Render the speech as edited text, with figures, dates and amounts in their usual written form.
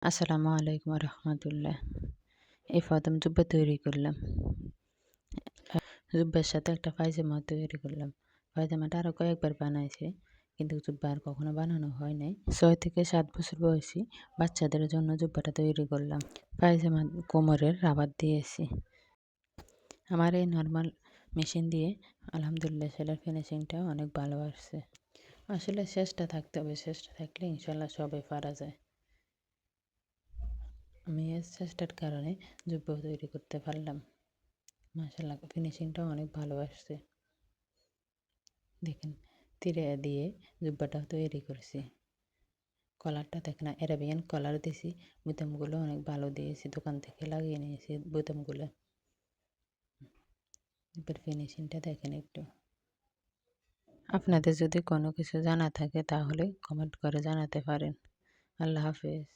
আসসালামু আলাইকুম রহমতুল্লাহ। এই প্রথম জুব্বা তৈরি করলাম। জুব্বার সাথে একটা পায়জামা তৈরি করলাম। পায়জামাটা আরও কয়েকবার বানাইছি, কিন্তু জুব্বা আর কখনো বানানো হয় নাই। 6 থেকে 7 বছর বয়সী বাচ্চাদের জন্য জুব্বাটা তৈরি করলাম। পায়জামা কোমরের রাবার দিয়েছি। আমার এই নর্মাল মেশিন দিয়ে আলহামদুলিল্লাহ সেলার ফিনিশিংটাও অনেক ভালো আসছে। আসলে চেষ্টা থাকতে হবে, চেষ্টা থাকলে ইনশাল্লাহ সবই পারা যায়। আমি এই চেষ্টার কারণে জুব্বা তৈরি করতে পারলাম। মাশাআল্লাহ ফিনিশিংটাও অনেক ভালো আসছে। দেখেন, তীরে দিয়ে জুব্বাটাও তৈরি করেছি। কলারটা দেখেন, অ্যারাবিয়ান কলার দিয়েছি। বোতামগুলো অনেক ভালো দিয়েছি, দোকান থেকে লাগিয়ে নিয়েছি বোতামগুলো। এবার ফিনিশিংটা দেখেন একটু। আপনাদের যদি কোনো কিছু জানা থাকে তাহলে কমেন্ট করে জানাতে পারেন। আল্লাহ হাফেজ।